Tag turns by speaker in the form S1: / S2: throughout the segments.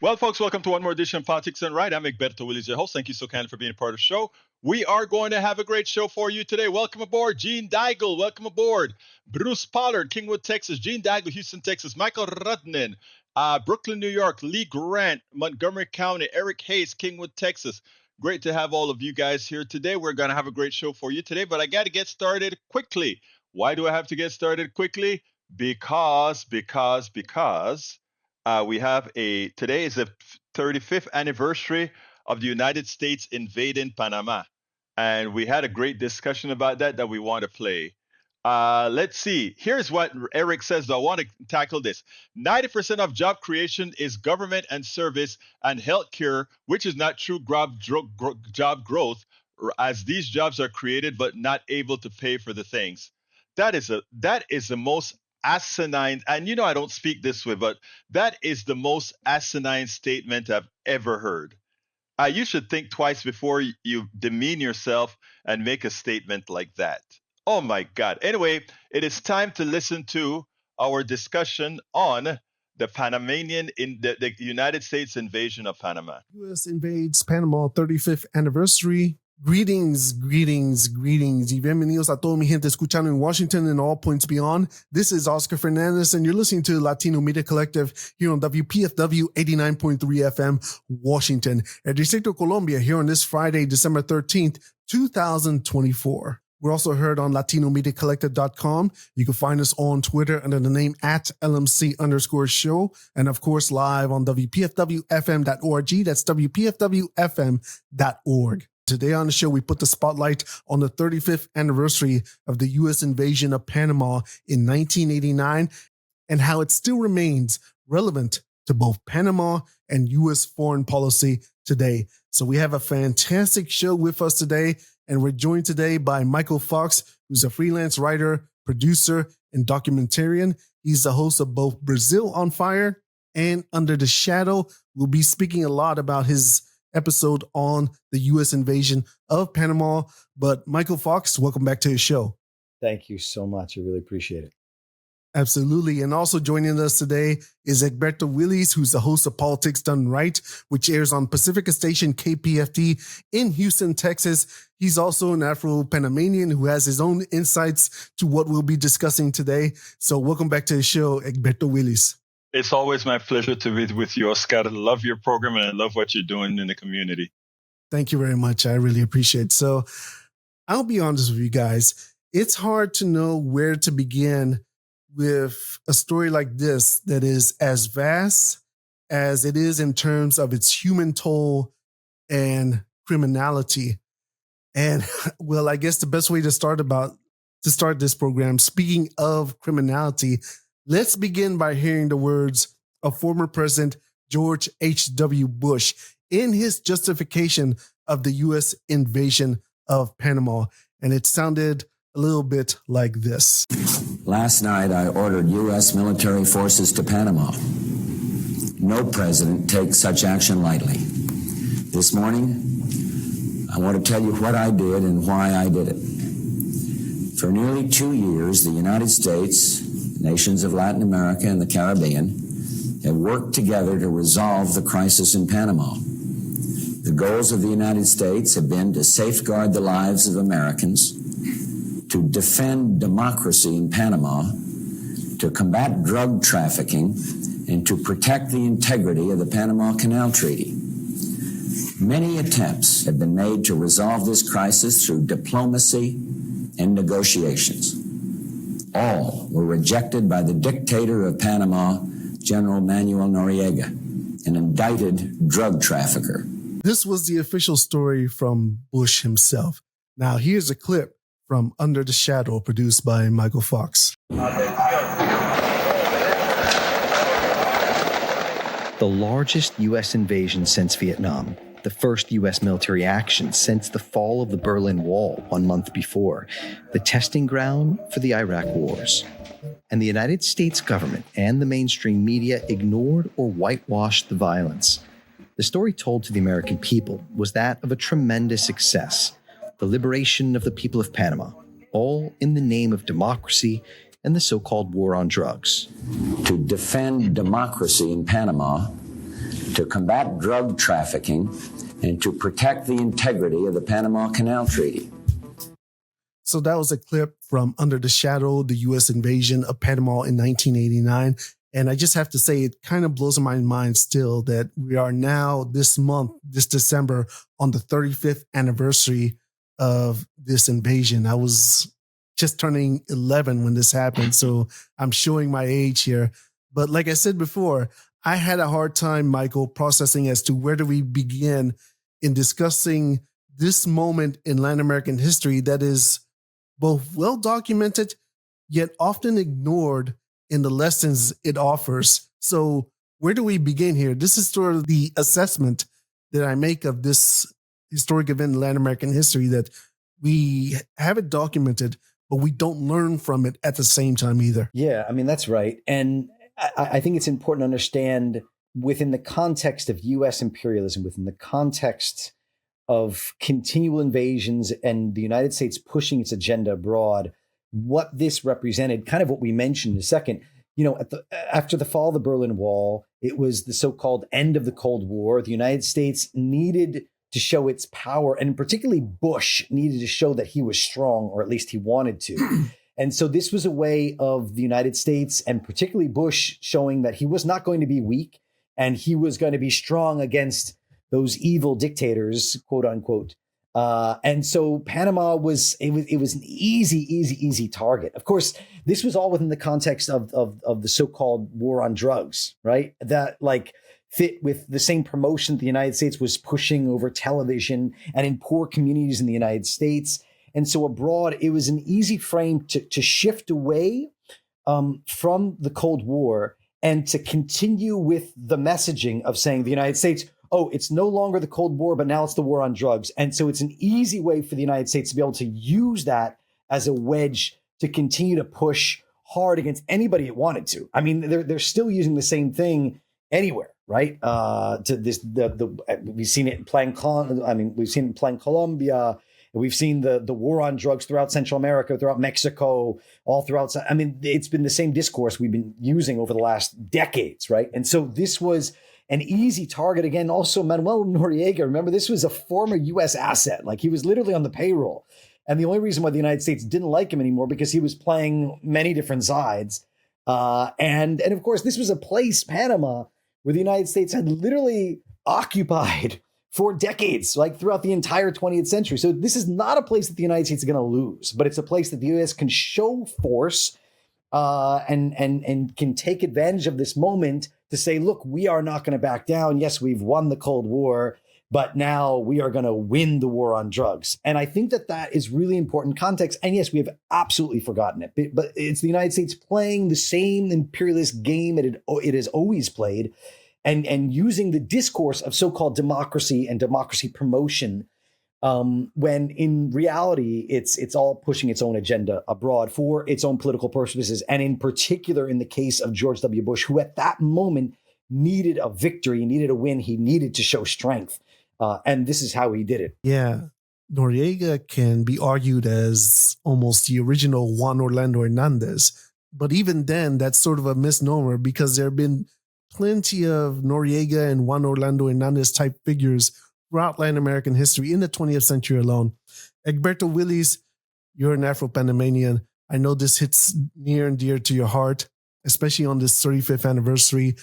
S1: Well, folks, welcome to one more edition of Politics and Right. I'm Egberto, Willies, your host. Thank you so kindly for being a part of the show. We are going to have a great show for you today. Welcome aboard, Gene Daigle. Welcome aboard, Bruce Pollard, Kingwood, Texas. Gene Daigle, Houston, Texas. Michael Rudnin, Brooklyn, New York. Lee Grant, Montgomery County. Eric Hayes, Kingwood, Texas. Great to have all of you guys here today. We're going to have a great show for you today, but I got to get started quickly. Why do I have to get started quickly? Because we have today is the 35th anniversary of the United States invading Panama. And we had a great discussion about that we want to play. Let's see. Here's what Eric says, though. I want to tackle this. 90% of job creation is government and service and healthcare, which is not true job growth, as these jobs are created but not able to pay for the things. That is the most asinine, and I don't speak this way, but that is the most asinine statement I've ever heard. You should think twice before you demean yourself and make a statement like that. Oh my God. Anyway, it is time to listen to our discussion on the Panamanian in the United States invasion of Panama.
S2: US invades Panama 35th anniversary. Greetings. Y bienvenidos a toda mi gente escuchando en Washington and all points beyond. This is Oscar Fernandez, and you're listening to Latino Media Collective here on WPFW 89.3 FM, Washington, El Distrito Colombia, here on this Friday, December 13th, 2024. We're also heard on LatinoMediaCollective.com. You can find us on Twitter under the name @LMC_show. And of course, live on WPFWFM.org. That's WPFWFM.org. Today on the show, we put the spotlight on the 35th anniversary of the U.S. invasion of Panama in 1989 and how it still remains relevant to both Panama and U.S. foreign policy today. So we have a fantastic show with us today, and we're joined today by Michael Fox, who's a freelance writer, producer, and documentarian. He's the host of both Brazil on Fire and Under the Shadow. We'll be speaking a lot about his episode on the U.S. invasion of Panama. But Michael Fox, welcome back to the show.
S3: Thank you so much. I really appreciate it.
S2: Absolutely. And also joining us today is Egberto Willies, who's the host of Politics Done Right, which airs on Pacifica Station KPFT in Houston, Texas. He's also an Afro-Panamanian who has his own insights to what we'll be discussing today. So welcome back to the show, Egberto Willies.
S1: It's always my pleasure to be with you, Oscar. I love your program and I love what you're doing in the community.
S2: Thank you very much. I really appreciate it. So I'll be honest with you guys. It's hard to know where to begin with a story like this that is as vast as it is in terms of its human toll and criminality. And well, I guess the best way to start this program, speaking of criminality, let's begin by hearing the words of former President George H.W. Bush in his justification of the U.S. invasion of Panama. And it sounded a little bit like this.
S4: Last night, I ordered U.S. military forces to Panama. No president takes such action lightly. This morning, I want to tell you what I did and why I did it. For nearly 2 years, the United States, nations of Latin America and the Caribbean, have worked together to resolve the crisis in Panama. The goals of the United States have been to safeguard the lives of Americans, to defend democracy in Panama, to combat drug trafficking, and to protect the integrity of the Panama Canal Treaty. Many attempts have been made to resolve this crisis through diplomacy and negotiations. All were rejected by the dictator of Panama, General Manuel Noriega, an indicted drug trafficker.
S2: This was the official story from Bush himself. Now here's a clip from Under the Shadow, produced by Michael Fox.
S5: The largest U.S. invasion since Vietnam, the first U.S. military action since the fall of the Berlin Wall 1 month before, the testing ground for the Iraq wars. And the United States government and the mainstream media ignored or whitewashed the violence. The story told to the American people was that of a tremendous success, the liberation of the people of Panama, all in the name of democracy and the so-called war on drugs.
S4: To defend democracy in Panama, to combat drug trafficking and to protect the integrity of the Panama Canal Treaty.
S2: So that was a clip from Under the Shadow, the U.S. Invasion of Panama in 1989. And I just have to say, it kind of blows my mind still that we are now this month, this December, on the 35th anniversary of this invasion. I was just turning 11 when this happened, so I'm showing my age here. But like I said before, I had a hard time, Michael, processing as to where do we begin in discussing this moment in Latin American history that is both well documented, yet often ignored in the lessons it offers. So where do we begin here? This is sort of the assessment that I make of this historic event in Latin American history, that we have it documented, but we don't learn from it at the same time either.
S3: Yeah, I mean, that's right. And I think it's important to understand within the context of U.S. imperialism, within the context of continual invasions and the United States pushing its agenda abroad, what this represented, kind of what we mentioned in a second. You know, after the fall of the Berlin Wall, it was the so-called end of the Cold War. The United States needed to show its power, and particularly Bush needed to show that he was strong, or at least he wanted to. And so this was a way of the United States, and particularly Bush, showing that he was not going to be weak and he was going to be strong against those evil dictators, quote unquote. And so Panama was an easy target. Of course, this was all within the context of the so-called war on drugs, right? That like fit with the same promotion the United States was pushing over television and in poor communities in the United States. And so abroad, it was an easy frame to shift away from the Cold War and to continue with the messaging of saying the United States, oh, it's no longer the Cold War, but now it's the war on drugs. And so it's an easy way for the United States to be able to use that as a wedge to continue to push hard against anybody it wanted to. I mean, they're still using the same thing anywhere, right? We've seen it in Plan Colombia. We've seen the war on drugs throughout Central America, throughout Mexico, all throughout. I mean, it's been the same discourse we've been using over the last decades, right? And so this was an easy target. Again, also Manuel Noriega, remember, this was a former U.S. asset. Like, he was literally on the payroll. And the only reason why the United States didn't like him anymore because he was playing many different sides. And of course, this was a place, Panama, where the United States had literally occupied for decades, like throughout the entire 20th century. So this is not a place that the United States is going to lose, but it's a place that the U.S. can show force and can take advantage of this moment to say, look, we are not going to back down. Yes, we've won the Cold War, but now we are going to win the war on drugs. And I think that is really important context. And yes, we have absolutely forgotten it, but it's the United States playing the same imperialist game it has always played, and using the discourse of so-called democracy and democracy promotion, when in reality, it's all pushing its own agenda abroad for its own political purposes. And in particular, in the case of George W. Bush, who at that moment needed a victory, needed a win, he needed to show strength. And this is how he did it.
S2: Yeah. Noriega can be argued as almost the original Juan Orlando Hernandez. But even then, that's sort of a misnomer, because there have been plenty of Noriega and Juan Orlando Hernandez type figures throughout Latin American history in the 20th century alone. Egberto, Willies, you're an Afro-Panamanian. I know this hits near and dear to your heart, especially on this 35th anniversary.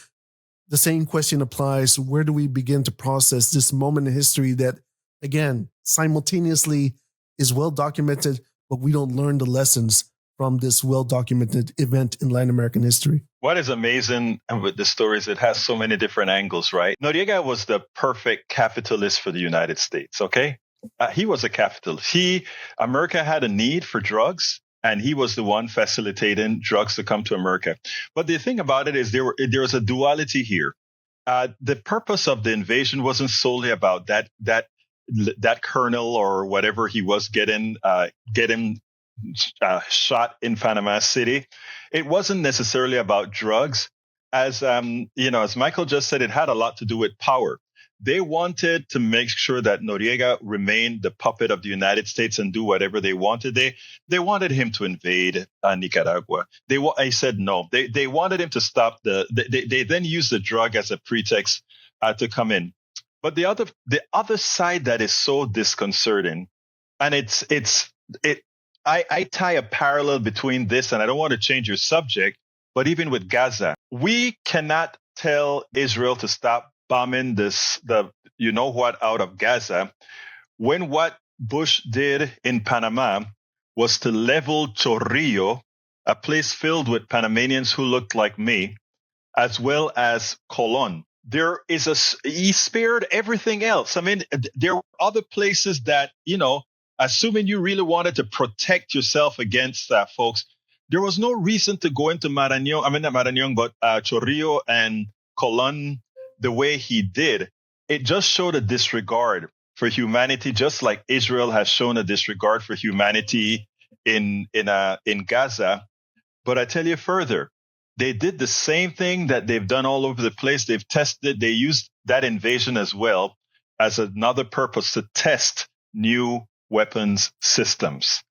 S2: The same question applies. Where do we begin to process this moment in history that, again, simultaneously is well documented, but we don't learn the lessons from this well-documented event in Latin American history?
S1: What is amazing with the story is it has so many different angles, right? Noriega was the perfect capitalist for the United States, okay? He was a capitalist. America had a need for drugs, and he was the one facilitating drugs to come to America. But the thing about it is there was a duality here. The purpose of the invasion wasn't solely about that colonel or whatever he was getting shot in Panama City. It wasn't necessarily about drugs. As Michael just said, it had a lot to do with power. They wanted to make sure that Noriega remained the puppet of the United States and do whatever they wanted. They wanted him to invade Nicaragua. I said no. They wanted him to stop they then used the drug as a pretext to come in. But the other side that is so disconcerting, and I tie a parallel between this, and I don't want to change your subject, but even with Gaza, we cannot tell Israel to stop bombing the you know what out of Gaza when what Bush did in Panama was to level Chorrillo, a place filled with Panamanians who looked like me, as well as Colon. He spared everything else. I mean, there were other places that, assuming you really wanted to protect yourself against folks, there was no reason to go into Marañón, I mean, not Marañón, but Chorrillo and Colon the way he did. It just showed a disregard for humanity, just like Israel has shown a disregard for humanity in Gaza. But I tell you further, they did the same thing that they've done all over the place. They used that invasion as well as another purpose to test new weapons systems.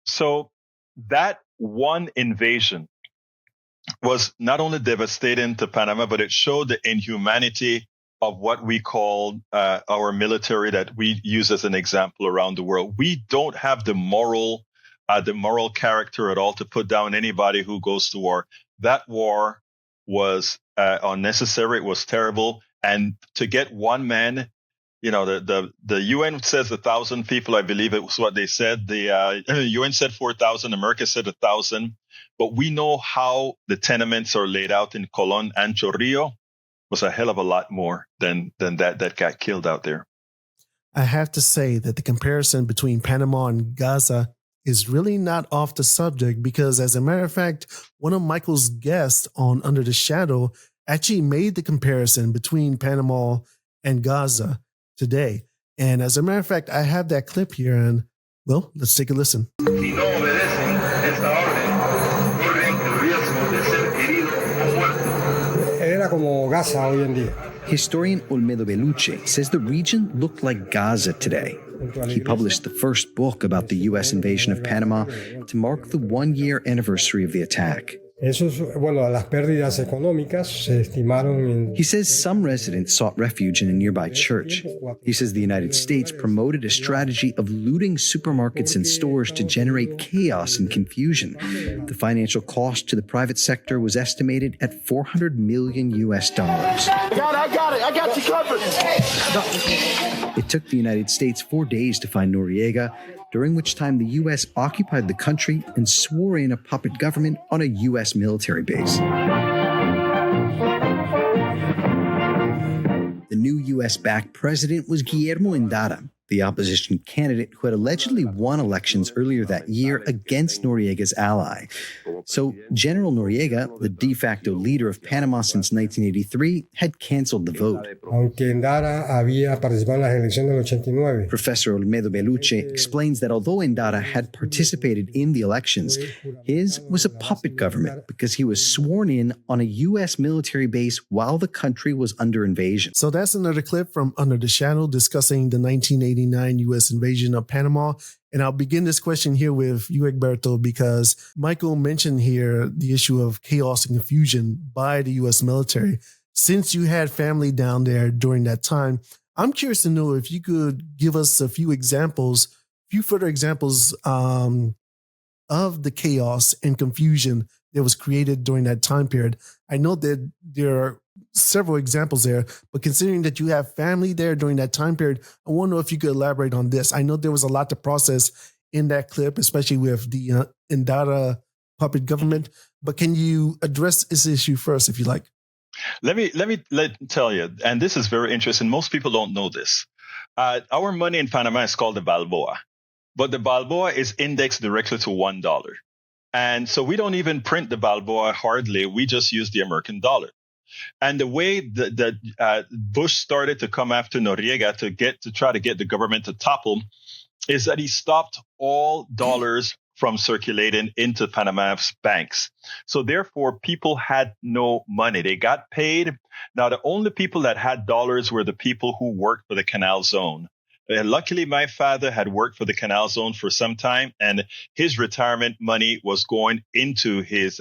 S1: So that one invasion was not only devastating to Panama, but it showed the inhumanity of what we call our military that we use as an example around the world. We don't have the moral character at all to put down anybody who goes to war. That war was unnecessary. It was terrible. And to get one man, the UN says 1,000 people, I believe it was what they said. The UN said 4,000, America said 1,000. But we know how the tenements are laid out in Colon and Chorrillo was a hell of a lot more than that got killed out there.
S2: I have to say that the comparison between Panama and Gaza is really not off the subject because, as a matter of fact, one of Michael's guests on Under the Shadow actually made the comparison between Panama and Gaza today. And as a matter of fact, I have that clip here, and, well, let's take a listen.
S5: Historian Olmedo Bellucci says the region looked like Gaza today. He published the first book about the U.S. invasion of Panama to mark the one-year anniversary of the attack. He says some residents sought refuge in a nearby church. He says the United States promoted a strategy of looting supermarkets and stores to generate chaos and confusion. The financial cost to the private sector was estimated at $400 million. I got you covered. It took the United States 4 days to find Noriega, during which time the U.S. occupied the country and swore in a puppet government on a U.S. military base. The new U.S.-backed president was Guillermo Endara, the opposition candidate who had allegedly won elections earlier that year against Noriega's ally. So General Noriega, the de facto leader of Panama since 1983, had canceled the vote. Professor Olmedo Bellucci explains that although Endara had participated in the elections, his was a puppet government because he was sworn in on a U.S. military base while the country was under invasion.
S2: So that's another clip from Under the Shadow discussing the 1989 U.S. invasion of Panama. And I'll begin this question here with you, Egberto, because Michael mentioned here the issue of chaos and confusion by the U.S. military. Since you had family down there during that time, I'm curious to know if you could give us a few further examples of the chaos and confusion that was created during that time period. I know that there are several examples there, but considering that you have family there during that time period, I want to know if you could elaborate on this. I know there was a lot to process in that clip, especially with the Endara puppet government, but can you address this issue first, if you like?
S1: Let me tell you, and this is very interesting. Most people don't know this. Our money in Panama is called the Balboa, but the Balboa is indexed directly to $1. And so we don't even print the Balboa hardly. We just use the American dollar. And the way that Bush started to come after Noriega to try to get the government to topple is that he stopped all dollars from circulating into Panama's banks. So therefore, people had no money. They got paid. Now, the only people that had dollars were the people who worked for the Canal Zone. And luckily, my father had worked for the Canal Zone for some time, and his retirement money was going into his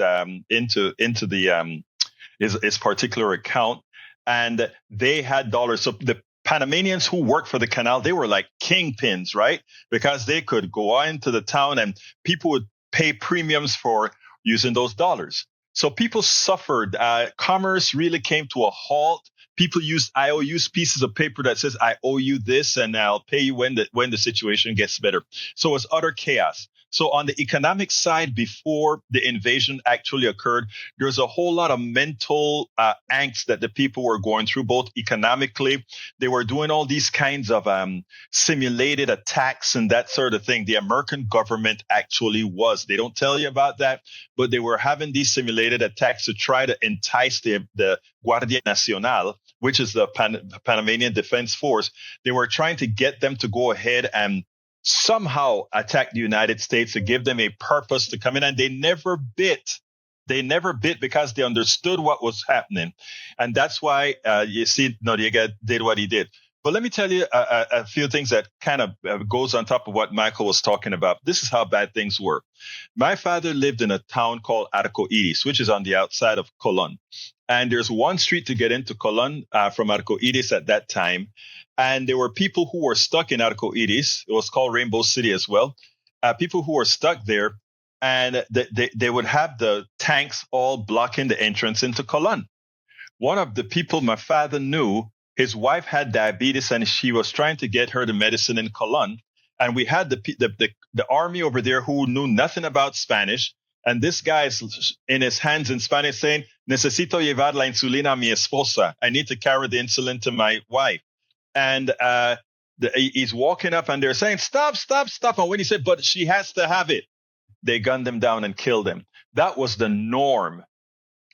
S1: particular account. and they had dollars. So the Panamanians who worked for the canal, they were like kingpins, right? Because they could go into the town and people would pay premiums for using those dollars. So people suffered. Commerce really came to a halt. People used IOUs, pieces of paper that says, I owe you this and I'll pay you when the situation gets better. So it was utter chaos. So on the economic side, before the invasion actually occurred, there's a whole lot of mental angst that the people were going through, both economically. They were doing all these kinds of simulated attacks and that sort of thing. The American government actually was. They don't tell you about that, but they were having these simulated attacks to try to entice the Guardia Nacional, which is the Panamanian Defense Force. They were trying to get them to go ahead and somehow attack the United States to give them a purpose to come in. And they never bit. They never bit because they understood what was happening. And that's why you see Noriega did what he did. But let me tell you a few things that kind of goes on top of what Michael was talking about. This is how bad things were. My father lived in a town called Arcoiris, which is on the outside of Colon. And there's one street to get into Colon from Arcoiris at that time. And there were people who were stuck in Arcoiris. It was called Rainbow City as well. People who were stuck there, and they would have the tanks all blocking the entrance into Colon. One of the people my father knew, his wife had diabetes, and she was trying to get her the medicine in Colon. And we had the army over there who knew nothing about Spanish. And this guy is in his hands in Spanish saying, "Necesito llevar la insulina a mi esposa." I need to carry the insulin to my wife. And he's walking up and they're saying, "Stop, stop, stop." And when he said, "But she has to have it," they gunned him down and killed him. That was the norm.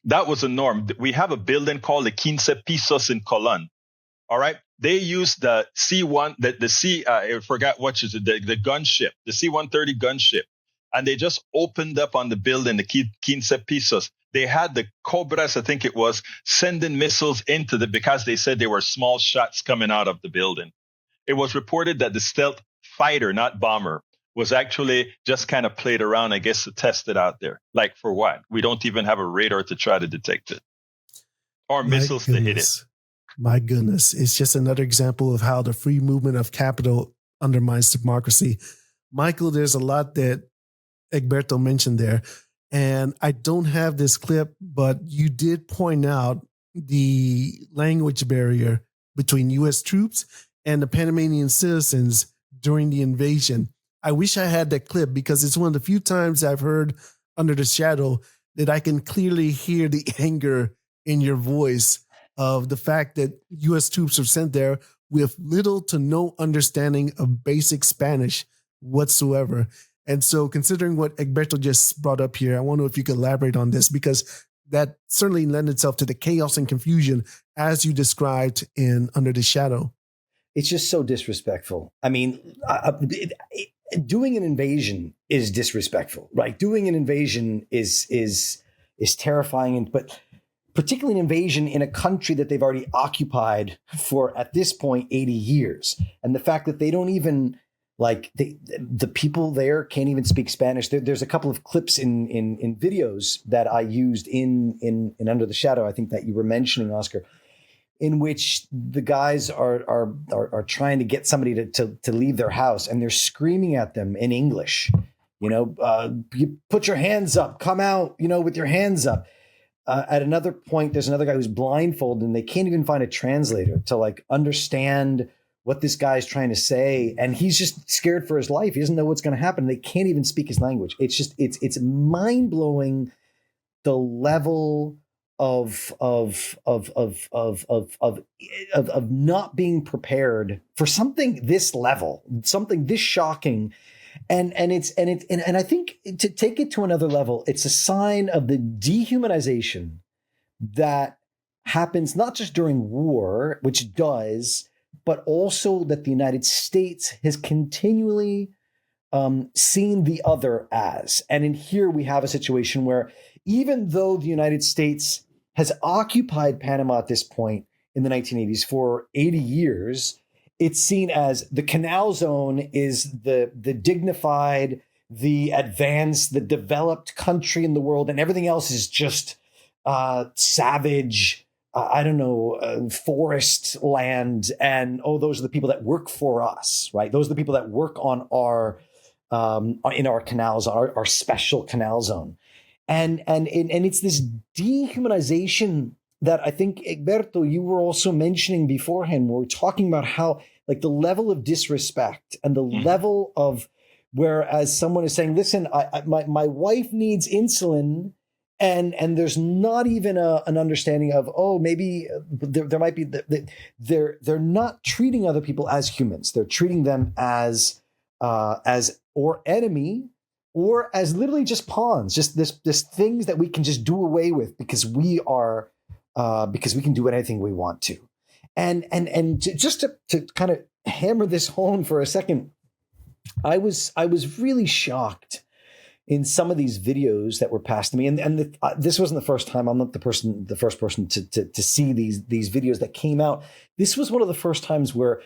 S1: That was the norm. We have a building called the Quince Pisos in Colon. All right. They used the C-1, I forgot what is it, the gunship, the C-130 gunship. And they just opened up on the building, the Quince Pisos. They had the Cobras, I think it was, sending missiles into because they said there were small shots coming out of the building. It was reported that the stealth fighter, not bomber, was actually just kind of played around, I guess, to test it out there. Like for what? We don't even have a radar to try to detect it. Or missiles to hit it.
S2: My goodness. It's just another example of how the free movement of capital undermines democracy. Michael, there's a lot that Egberto mentioned there. And I don't have this clip, but you did point out the language barrier between U.S. troops and the Panamanian citizens during the invasion. I wish I had that clip because it's one of the few times I've heard Under the Shadow that I can clearly hear the anger in your voice of the fact that U.S. troops are sent there with little to no understanding of basic Spanish whatsoever. And so considering what Egberto just brought up here, I wonder if you could elaborate on this, because that certainly lent itself to the chaos and confusion as you described in Under the Shadow.
S3: It's just so disrespectful. I mean, doing an invasion is disrespectful, right? Doing an invasion is terrifying, but particularly an invasion in a country that they've already occupied for, at this point, 80 years. And the fact that they don't even, like, the people there can't even speak Spanish. There's a couple of clips in videos that I used in Under the Shadow, I think that you were mentioning, Oscar, in which the guys are trying to get somebody to leave their house, and they're screaming at them in English, you put your hands up, come out, with your hands up. At another point, there's another guy who's blindfolded, and they can't even find a translator to understand what this guy's trying to say. And he's just scared for his life. He doesn't know what's going to happen. They can't even speak his language. It's just, it's mind blowing, the level of not being prepared for something this level, something this shocking. And I think to take it to another level, it's a sign of the dehumanization that happens not just during war, which it does, but also that the United States has continually seen the other as. And in here we have a situation where even though the United States has occupied Panama at this point in the 1980s for 80 years, it's seen as the canal zone is the dignified, the advanced, the developed country in the world, and everything else is just savage, I don't know, forest land, and those are the people that work for us, right? Those are the people that work on our in our canals, our special canal zone, and it's this dehumanization that I think, Egberto, you were also mentioning beforehand. Where we're talking about how, like, the level of disrespect and the level of, whereas someone is saying, listen, my wife needs insulin, and there's not even an understanding of, maybe there might be, they're not treating other people as humans. They're treating them as or enemy, or as literally just pawns, just this things that we can just do away with because we can do anything we want to. And just to kind of hammer this home for a second, I was really shocked in some of these videos that were passed to me, and this wasn't the first time. I'm not the first person to see these videos that came out. This was one of the first times where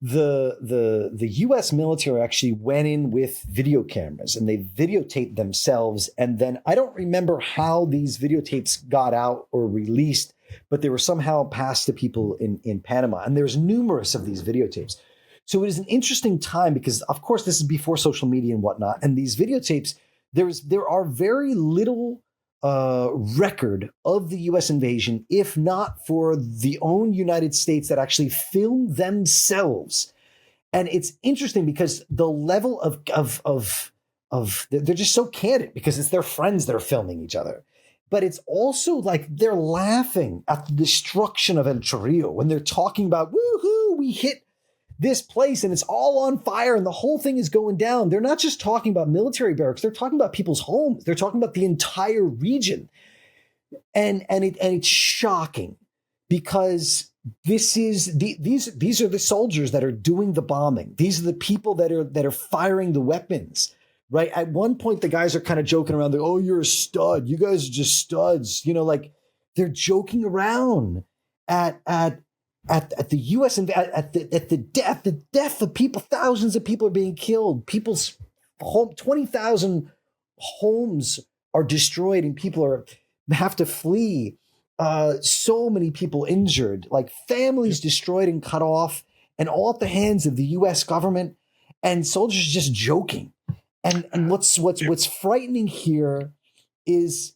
S3: the U.S. military actually went in with video cameras and they videotaped themselves. And then I don't remember how these videotapes got out or released, but they were somehow passed to people in Panama. And there's numerous of these videotapes. So it is an interesting time because, of course, this is before social media and whatnot. And these videotapes, there are very little record of the U.S. invasion, if not for the own United States that actually filmed themselves. And it's interesting because the level of they're just so candid because it's their friends that are filming each other. But it's also like they're laughing at the destruction of El Chorrillo when they're talking about, woohoo, we hit this place and it's all on fire and the whole thing is going down. They're not just talking about military barracks. They're talking about people's homes. They're talking about the entire region. And it's shocking because these are the soldiers that are doing the bombing. These are the people that are firing the weapons, right? At one point, the guys are kind of joking around. They're, oh, you're a stud. You guys are just studs. You know, like they're joking around at the U.S. and at the death of people. Thousands of people are being killed. People's 20,000 homes are destroyed, and people have to flee. So many people injured, like families destroyed and cut off, and all at the hands of the U.S. government and soldiers just joking. And what's frightening here is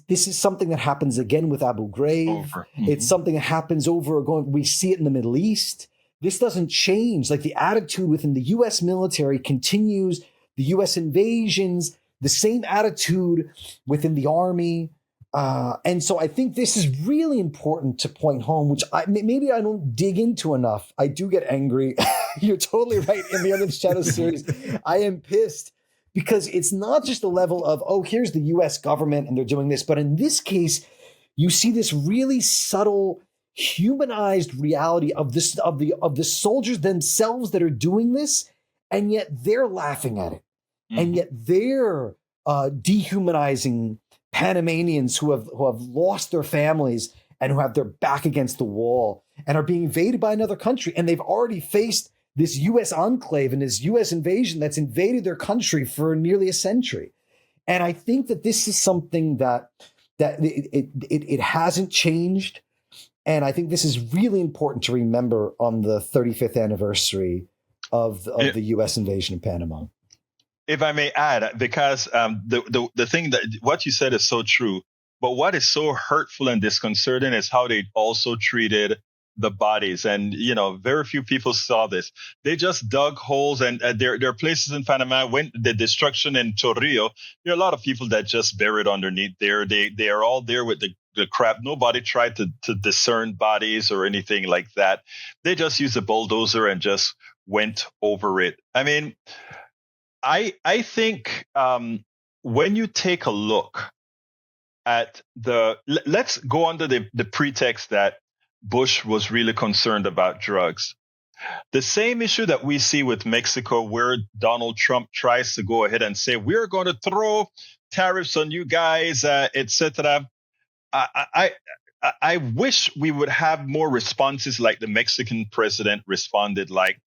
S3: this is something that happens again with Abu Ghraib. It's something that happens over again. We see it in the Middle East. This doesn't change. Like the attitude within the U.S. military continues. The U.S. invasions, the same attitude within the army. And so I think this is really important to point home, which maybe I don't dig into enough. I do get angry. You're totally right. In the Under the Shadows series, I am pissed. Because it's not just the level of, oh, here's the U.S. government and they're doing this. But in this case, you see this really subtle, humanized reality of the soldiers themselves that are doing this, and yet they're laughing at it. And yet they're dehumanizing Panamanians who have lost their families and who have their back against the wall and are being invaded by another country. And they've already faced this U.S. enclave and this U.S. invasion that's invaded their country for nearly a century. And I think that this is something that it hasn't changed. And I think this is really important to remember on the 35th anniversary of the U.S. invasion of Panama.
S1: If I may add, because the thing that what you said is so true, but what is so hurtful and disconcerting is how they also treated the bodies. And, very few people saw this. They just dug holes, and there are places in Panama when the destruction in Chorrillo, there are a lot of people that just buried underneath there. They are all there with the crap. Nobody tried to discern bodies or anything like that. They just used a bulldozer and just went over it. I mean, I think when you take a look at let's go under the pretext that Bush was really concerned about drugs. The same issue that we see with Mexico, where Donald Trump tries to go ahead and say, we're going to throw tariffs on you guys, etc. I wish we would have more responses like the Mexican president responded, like,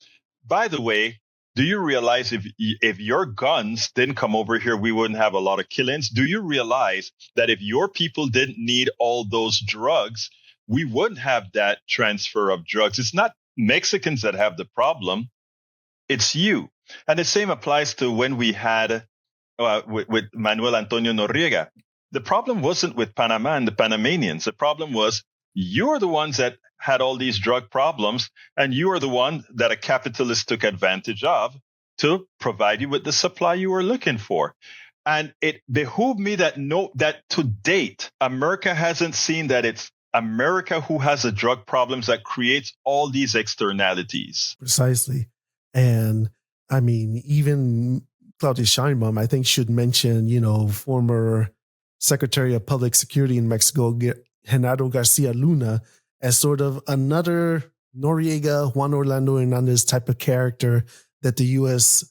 S1: by the way, do you realize if your guns didn't come over here, we wouldn't have a lot of killings? Do you realize that if your people didn't need all those drugs, we wouldn't have that transfer of drugs. It's not Mexicans that have the problem. It's you. And the same applies to when we had with Manuel Antonio Noriega. The problem wasn't with Panama and the Panamanians. The problem was you're the ones that had all these drug problems, and you are the one that a capitalist took advantage of to provide you with the supply you were looking for. And it behooved me that to date, America hasn't seen that it's America who has the drug problems that creates all these externalities.
S2: Precisely. And I mean, even Claudia Sheinbaum, I think, should mention, former Secretary of Public Security in Mexico, Genaro Garcia Luna, as sort of another Noriega, Juan Orlando Hernandez type of character that the U.S.,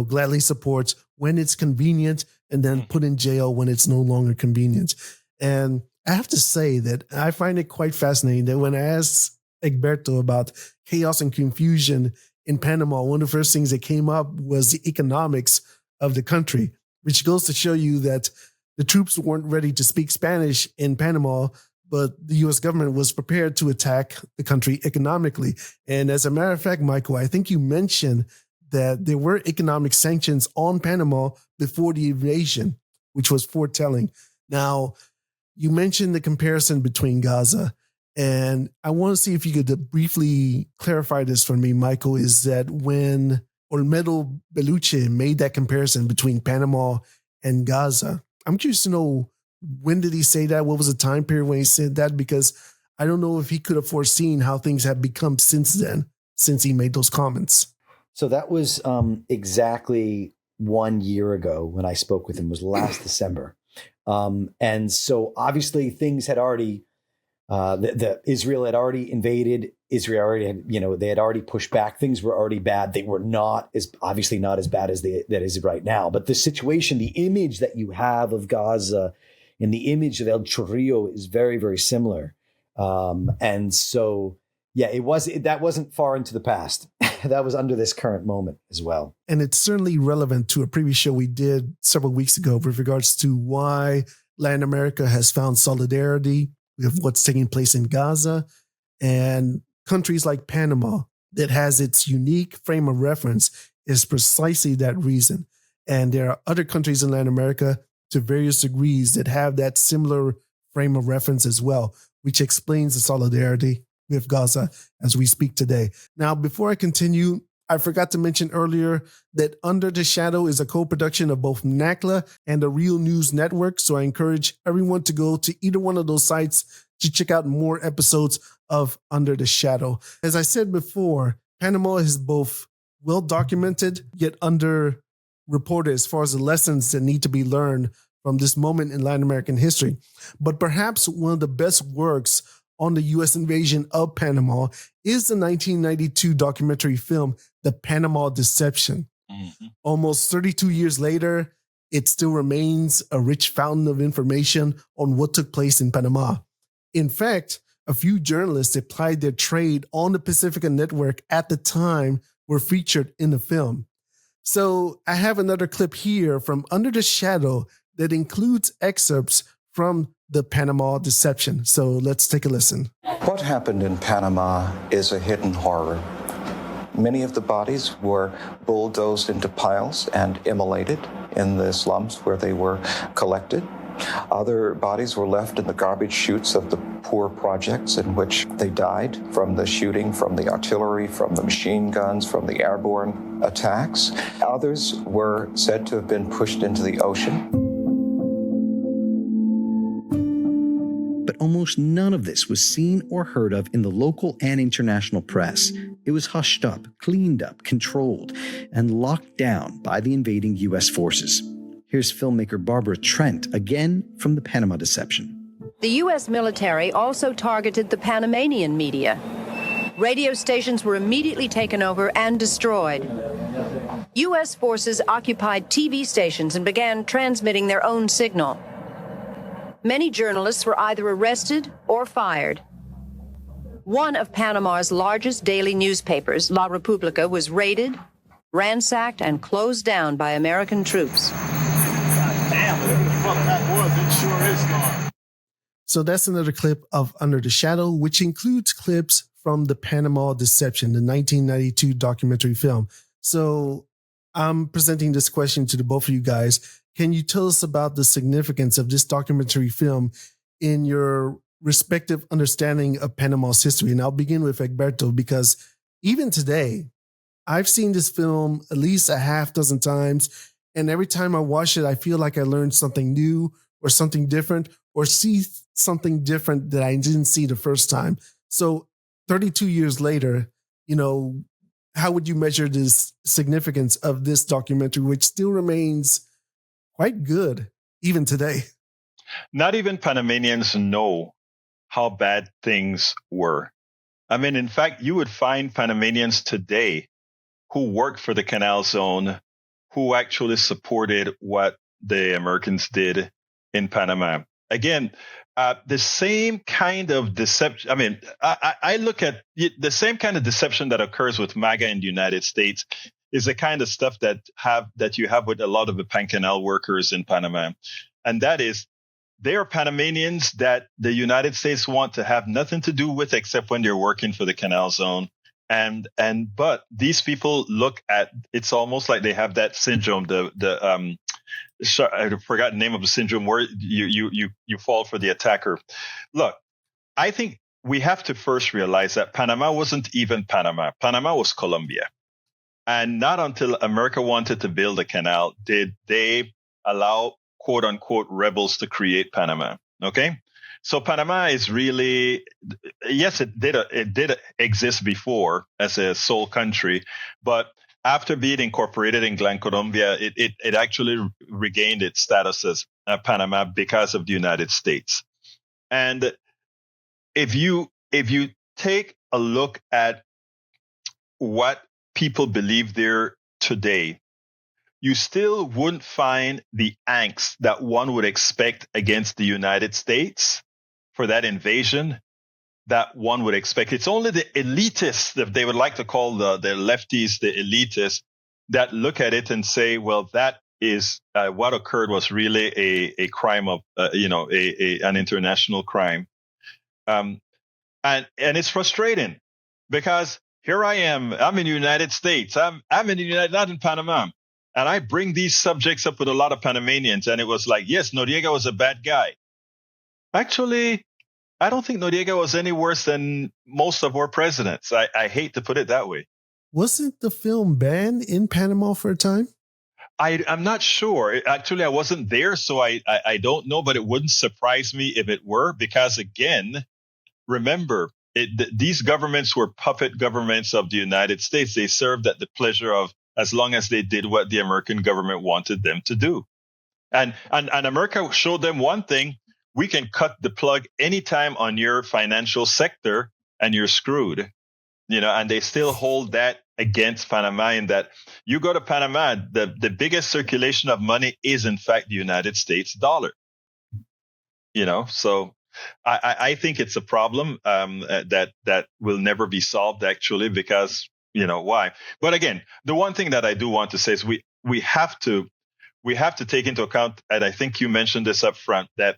S2: gladly supports when it's convenient and then put in jail when it's no longer convenient. And I have to say that I find it quite fascinating that when I asked Egberto about chaos and confusion in Panama, one of the first things that came up was the economics of the country, which goes to show you that the troops weren't ready to speak Spanish in Panama, but the U.S. government was prepared to attack the country economically. And as a matter of fact, Michael, I think you mentioned that there were economic sanctions on Panama before the invasion, which was foretelling. Now, you mentioned the comparison between Gaza, and I want to see if you could briefly clarify this for me, Michael, is that when Olmedo Beluche made that comparison between Panama and Gaza, I'm curious to know, when did he say that? What was the time period when he said that? Because I don't know if he could have foreseen how things have become since then, since he made those comments.
S3: So that was exactly 1 year ago when I spoke with him, was last December. And so obviously things had already, Israel had already invaded. Israel already had, they had already pushed back. Things were already bad. They were obviously not as bad as that is right now. But the situation, the image that you have of Gaza and the image of El Chorrillo is very, very similar. And so, yeah, that wasn't far into the past. That was under this current moment as well.
S2: And it's certainly relevant to a previous show we did several weeks ago with regards to why Latin America has found solidarity with what's taking place in Gaza, and countries like Panama that has its unique frame of reference is precisely that reason. And there are other countries in Latin America to various degrees that have that similar frame of reference as well, which explains the solidarity with Gaza as we speak today. Now, before I continue, I forgot to mention earlier that Under the Shadow is a co-production of both NACLA and the Real News Network. So I encourage everyone to go to either one of those sites to check out more episodes of Under the Shadow. As I said before, Panama is both well documented yet underreported as far as the lessons that need to be learned from this moment in Latin American history. But perhaps one of the best works on the U.S. invasion of Panama is the 1992 documentary film, The Panama Deception. Mm-hmm. Almost 32 years later, it still remains a rich fountain of information on what took place in Panama. In fact, a few journalists that plied their trade on the Pacifica Network at the time were featured in the film. So I have another clip here from Under the Shadow that includes excerpts from The Panama Deception. So let's take a listen.
S6: What happened in Panama is a hidden horror. Many of the bodies were bulldozed into piles and immolated in the slums where they were collected. Other bodies were left in the garbage chutes of the poor projects in which they died from the shooting, from the artillery, from the machine guns, from the airborne attacks. Others were said to have been pushed into the ocean.
S5: But almost none of this was seen or heard of in the local and international press. It was hushed up, cleaned up, controlled, and locked down by the invading U.S. forces. Here's filmmaker Barbara Trent again from The Panama Deception.
S7: The U.S. military also targeted the Panamanian media. Radio stations were immediately taken over and destroyed. U.S. forces occupied TV stations and began transmitting their own signal. Many journalists were either arrested or fired. One of Panama's largest daily newspapers, La Repubblica, was raided, ransacked, and closed down by American troops.
S2: So that's another clip of Under the Shadow, which includes clips from the Panama Deception, the 1992 documentary film. So I'm presenting this question to the both of you guys. Can you tell us about the significance of this documentary film in your respective understanding of Panama's history? And I'll begin with Egberto, because even today, I've seen this film at least a half dozen times. And every time I watch it, I feel like I learned something new or something different, or see something different that I didn't see the first time. So 32 years later, how would you measure this significance of this documentary, which still remains quite good even today?
S1: Not even Panamanians know how bad things were. I mean, in fact, you would find Panamanians today who worked for the Canal Zone, who actually supported what the Americans did in Panama. Again, the same kind of deception. I mean, I look at the same kind of deception that occurs with MAGA in the United States is the kind of stuff that you have with a lot of the Pancanal workers in Panama. And that is, they are Panamanians that the United States want to have nothing to do with except when they're working for the Canal Zone. But these people look at, it's almost like they have that syndrome, I forgot the name of the syndrome where you fall for the attacker. Look, I think we have to first realize that Panama wasn't even Panama. Panama was Colombia. And not until America wanted to build a canal did they allow, quote unquote, rebels to create Panama. Okay. So Panama is really, yes, it did exist before as a sole country, but after being incorporated in Gran Colombia, it actually regained its status as Panama because of the United States. And if you take a look at what people believe there today, you still wouldn't find the angst that one would expect against the United States for that invasion that one would expect. It's only the elitists, that they would like to call the lefties, the elitists, that look at it and say, well, that is what occurred was really a crime of, an international crime. And it's frustrating because here I am, I'm in the United States, I'm in the United, not in Panama. And I bring these subjects up with a lot of Panamanians. And it was like, yes, Noriega was a bad guy. Actually, I don't think Noriega was any worse than most of our presidents. I hate to put it that way.
S2: Wasn't the film banned in Panama for a time?
S1: I'm not sure. Actually, I wasn't there, so I don't know, but it wouldn't surprise me if it were, because, again, remember, these governments were puppet governments of the United States. They served at the pleasure of, as long as they did what the American government wanted them to do. And America showed them one thing: we can cut the plug anytime on your financial sector and you're screwed. And they still hold that against Panama, in that you go to Panama, the biggest circulation of money is in fact the United States dollar. So I think it's a problem that will never be solved, actually, because why? But again, the one thing that I do want to say is we have to take into account, and I think you mentioned this up front, that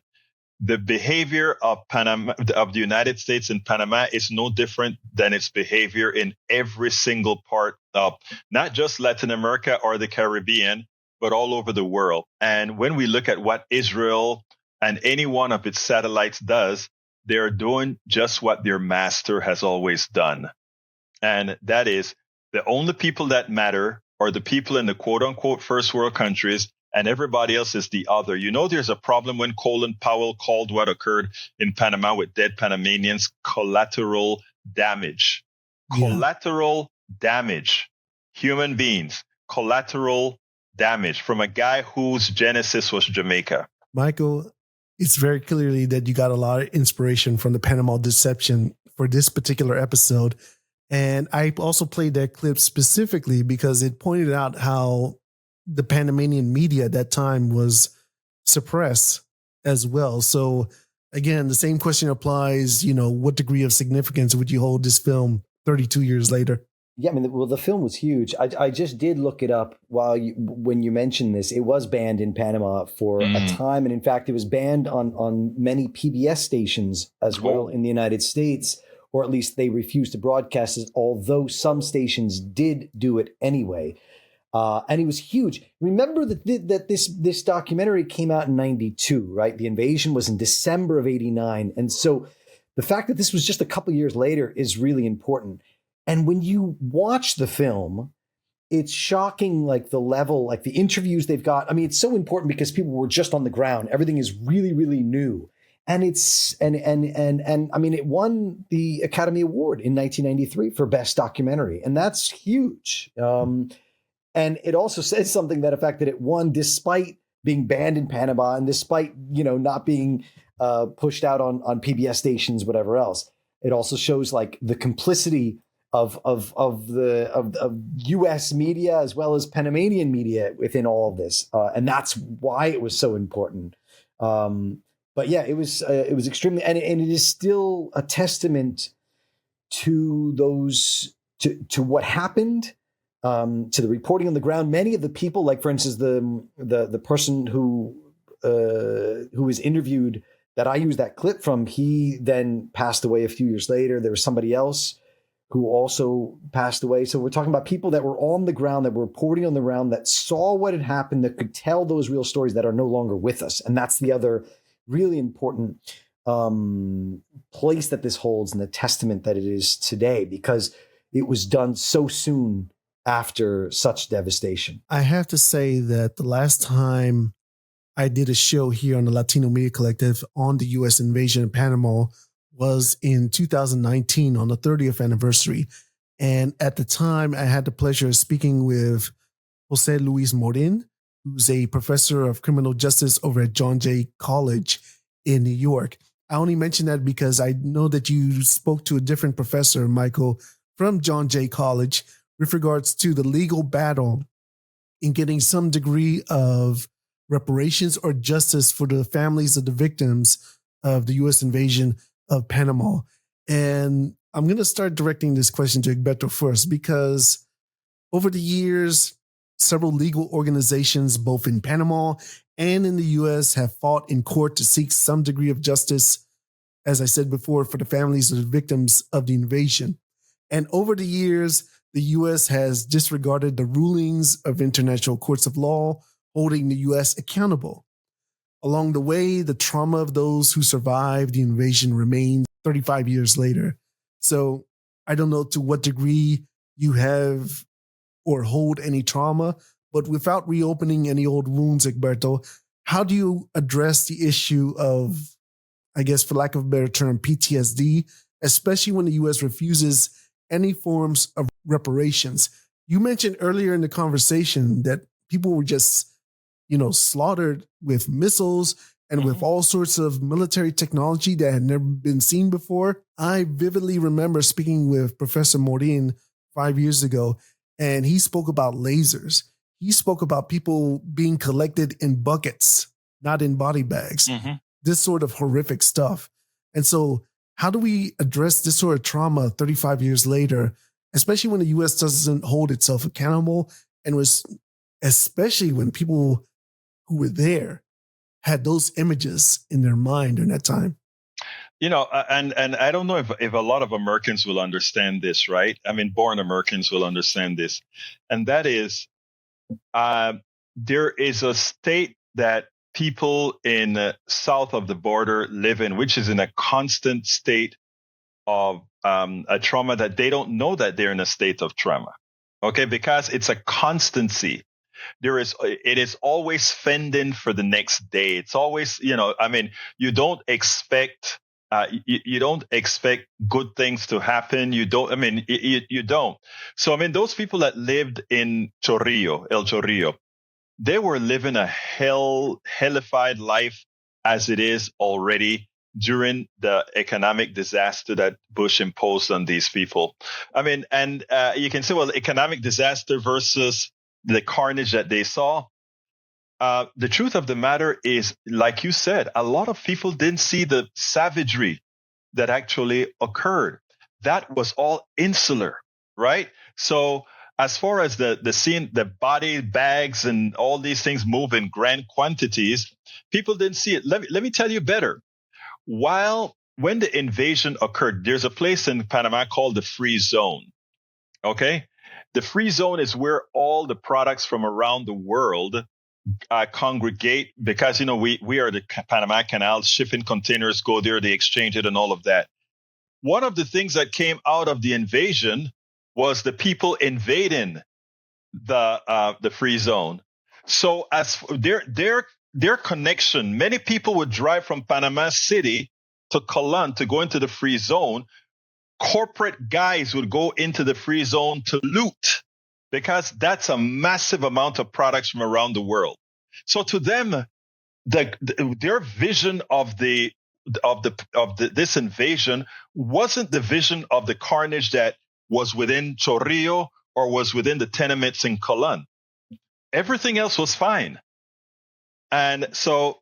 S1: the behavior of Panama, of the United States in Panama, is no different than its behavior in every single part of not just Latin America or the Caribbean, but all over the world. And when we look at what Israel and any one of its satellites does, they're doing just what their master has always done. And that is, the only people that matter are the people in the quote unquote first world countries, and everybody else is the other. There's a problem when Colin Powell called what occurred in Panama with dead Panamanians collateral damage. Yeah. Collateral damage. Human beings. Collateral damage from a guy whose genesis was Jamaica.
S2: Michael, it's very clearly that you got a lot of inspiration from the Panama Deception for this particular episode. And I also played that clip specifically because it pointed out how the Panamanian media at that time was suppressed as well. So again, the same question applies, what degree of significance would you hold this film 32 years later?
S3: Yeah, I mean, well, the film was huge. I just did look it up when you mentioned this. It was banned in Panama for a
S1: Mm.
S3: time, and in fact, it was banned on many PBS stations as well
S1: Oh,
S3: in the United States, or at least they refused to broadcast it. Although some stations did do it anyway, and it was huge. Remember that this documentary came out in '92, right? The invasion was in December of '89, and so the fact that this was just a couple years later is really important. And when you watch the film, it's shocking, like the level, like the interviews they've got. I mean, it's so important because people were just on the ground. Everything is really, really new. And it's and I mean, it won the Academy Award in 1993 for Best Documentary, and that's huge. And it also says something that the fact that it won despite being banned in Panama and despite not being pushed out on PBS stations, whatever else. It also shows like the complicity of U.S. media as well as Panamanian media within all of this, and that's why it was so important. But yeah, it was extremely, and it is still a testament to those to what happened, to the reporting on the ground. Many of the people, like for instance, the person who was interviewed that I used that clip from, he then passed away a few years later. There was somebody else who also passed away. So we're talking about people that were on the ground, that were reporting on the ground, that saw what had happened, that could tell those real stories that are no longer with us. And that's the other really important place that this holds and the testament that it is today, because it was done so soon after such devastation.
S2: I have to say that the last time I did a show here on the Latino Media Collective on the US invasion of Panama was in 2019 on the 30th anniversary. And at the time, I had the pleasure of speaking with Jose Luis Morin, who's a professor of criminal justice over at John Jay College in New York. I only mention that because I know that you spoke to a different professor, Michael, from John Jay College with regards to the legal battle in getting some degree of reparations or justice for the families of the victims of the U.S. invasion of Panama. And I'm going to start directing this question to Egberto first, because over the years, several legal organizations, both in Panama and in the U.S., have fought in court to seek some degree of justice, as I said before, for the families of the victims of the invasion. And over the years, the U.S. has disregarded the rulings of international courts of law, holding the U.S. accountable. Along the way, the trauma of those who survived the invasion remains 35 years later. So I don't know to what degree you have or hold any trauma, but without reopening any old wounds, Egberto, how do you address the issue of, I guess, for lack of a better term, PTSD, especially when the U.S. refuses any forms of reparations? You mentioned earlier in the conversation that people were just, slaughtered with missiles and with all sorts of military technology that had never been seen before. I vividly remember speaking with Professor Morin 5 years ago, and he spoke about lasers. He spoke about people being collected in buckets, not in body bags. Mm-hmm. This sort of horrific stuff. And so how do we address this sort of trauma 35 years later, especially when the U.S. doesn't hold itself accountable, and was especially when people who were there had those images in their mind during that time?
S1: And I don't know if a lot of Americans will understand this, right? I mean, born Americans will understand this. And that is, there is a state that people in south of the border live in, which is in a constant state of a trauma that they don't know that they're in a state of trauma. Okay, because it's a constancy. It is always fending for the next day. It's always, you don't expect good things to happen. You don't. So, those people that lived in El Chorrillo, they were living a hellified life as it is already during the economic disaster that Bush imposed on these people. You can say, well, economic disaster versus the carnage that they saw. The truth of the matter is, like you said, a lot of people didn't see the savagery that actually occurred. That was all insular. right? So as far as the scene, the body bags and all these things move in grand quantities, people didn't see it. Let me tell you better. When the invasion occurred, there's a place in Panama called the Free Zone. Okay, the Free Zone is where all the products from around the world congregate, because we are the Panama Canal. Shipping containers go there, they exchange it, and all of that. One of the things that came out of the invasion was the people invading the Free Zone. So as their connection, many people would drive from Panama City to Colón to go into the Free Zone. Corporate guys would go into the Free Zone to loot, because that's a massive amount of products from around the world. So to them, their vision of this invasion wasn't the vision of the carnage that was within Chorrillo or was within the tenements in Colón. Everything else was fine. And so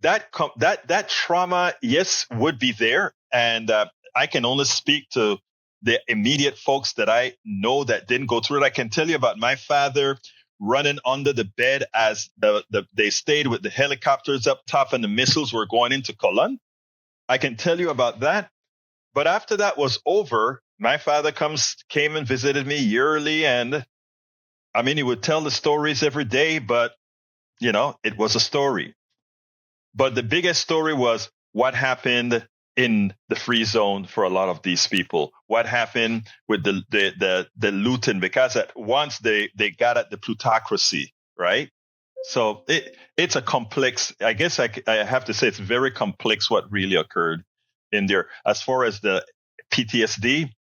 S1: that trauma, yes, would be there. And I can only speak to the immediate folks that I know that didn't go through it. I can tell you about my father running under the bed as they stayed with the helicopters up top and the missiles were going into Colón. I can tell you about that. But after that was over, my father came and visited me yearly. And I mean, he would tell the stories every day, but it was a story. But the biggest story was what happened in the Free Zone for a lot of these people. What happened with the looting, because at once they got at the plutocracy, right? So it's a complex. I guess I have to say it's very complex what really occurred in there. As far as the PTSD,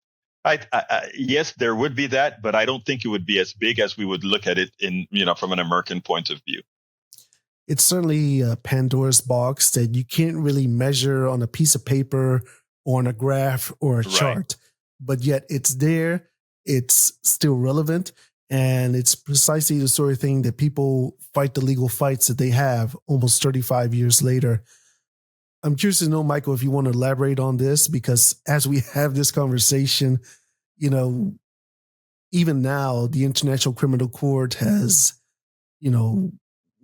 S1: yes, there would be that, but I don't think it would be as big as we would look at it from an American point of view.
S2: It's certainly a Pandora's box that you can't really measure on a piece of paper or on a graph or a chart, but yet it's there. It's still relevant. And it's precisely the sort of thing that people fight the legal fights that they have almost 35 years later. I'm curious to know, Michael, if you want to elaborate on this, because as we have this conversation, even now the International Criminal Court has,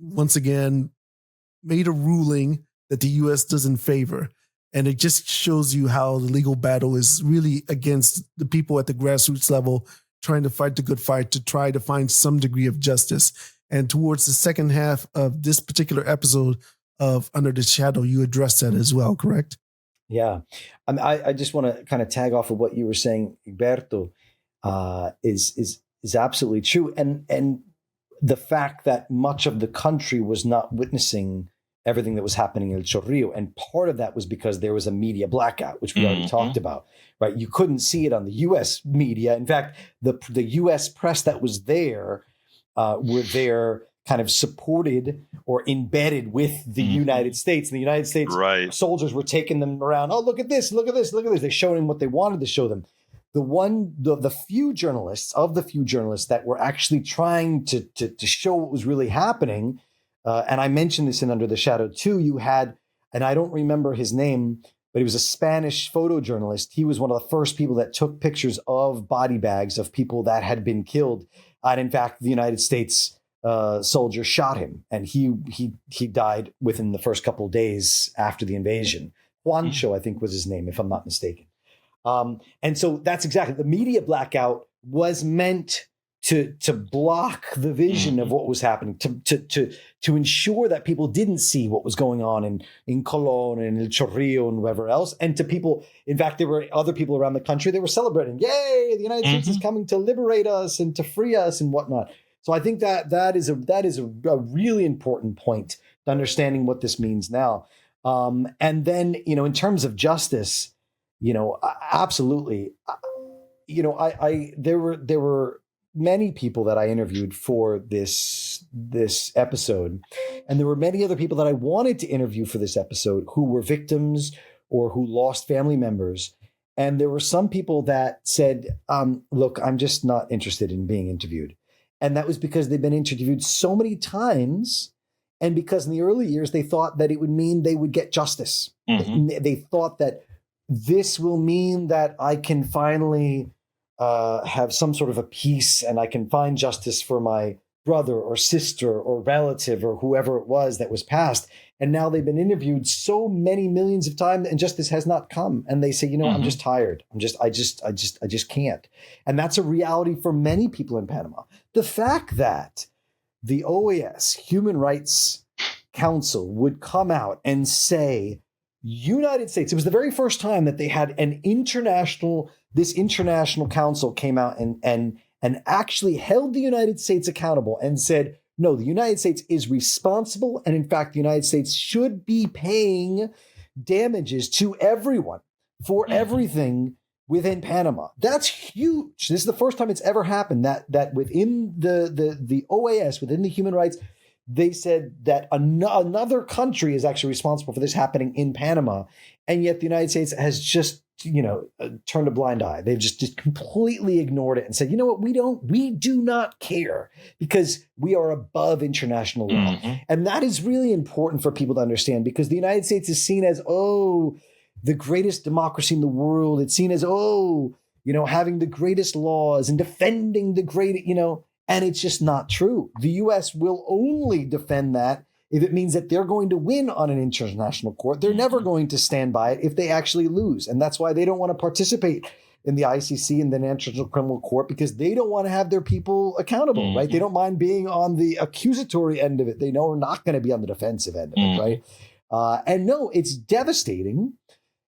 S2: once again, made a ruling that the U.S. doesn't favor. And it just shows you how the legal battle is really against the people at the grassroots level trying to fight the good fight to try to find some degree of justice. And towards the second half of this particular episode of Under the Shadow, you addressed that as well, correct?
S3: Yeah. I just want to kind of tag off of what you were saying, Egberto, is absolutely true. And the fact that much of the country was not witnessing everything that was happening in El Chorrillo. And part of that was because there was a media blackout, which we already talked about, right? You couldn't see it on the U.S. media. In fact, the U.S. press that was there were there kind of supported or embedded with the United States. And the United States soldiers were taking them around. Oh, look at this, look at this, look at this. They showed them what they wanted to show them. The few journalists that were actually trying to show what was really happening, and I mentioned this in Under the Shadow too, you had, and I don't remember his name, but he was a Spanish photojournalist. He was one of the first people that took pictures of body bags of people that had been killed. And in fact, the United States soldier shot him, and he died within the first couple of days after the invasion. Juancho, I think was his name, if I'm not mistaken. And so that's exactly, the media blackout was meant to block the vision of what was happening, to ensure that people didn't see what was going on in Colón and El Chorrillo and wherever else. And to people, in fact, there were other people around the country, they were celebrating, yay, the United States is coming to liberate us and to free us and whatnot. So I think that is a really important point to understanding what this means now. And then, in terms of justice, absolutely. There were many people that I interviewed for this episode, and there were many other people that I wanted to interview for this episode who were victims or who lost family members. And there were some people that said, look, I'm just not interested in being interviewed. And that was because they've been interviewed so many times, and because in the early years, they thought that it would mean they would get justice. They thought that this will mean that I can finally have some sort of a peace and I can find justice for my brother or sister or relative or whoever it was that was passed. And now they've been interviewed so many millions of times and justice has not come. And they say, you know, I'm just tired. I just can't. And that's a reality for many people in Panama. The fact that the OAS, Human Rights Council, would come out and say, United States, it was the very first time that they had this international council came out and actually held the United States accountable and said, no, the United States is responsible. And in fact, the United States should be paying damages to everyone for everything within Panama. That's huge. This is the first time it's ever happened that within the OAS, within the human rights, they said that another country is actually responsible for this happening in Panama. And yet the United States has just, turned a blind eye. They've just completely ignored it and said, you know what, we do not care because we are above international law. And that is really important for people to understand because the United States is seen as, the greatest democracy in the world. It's seen as, having the greatest laws and defending the great, and it's just not true. The U.S. will only defend that if it means that they're going to win on an international court. They're never going to stand by it if they actually lose. And that's why they don't want to participate in the ICC and the International Criminal Court because they don't want to have their people accountable, right? They don't mind being on the accusatory end of it. They know we're not going to be on the defensive end of it, right? And no, it's devastating.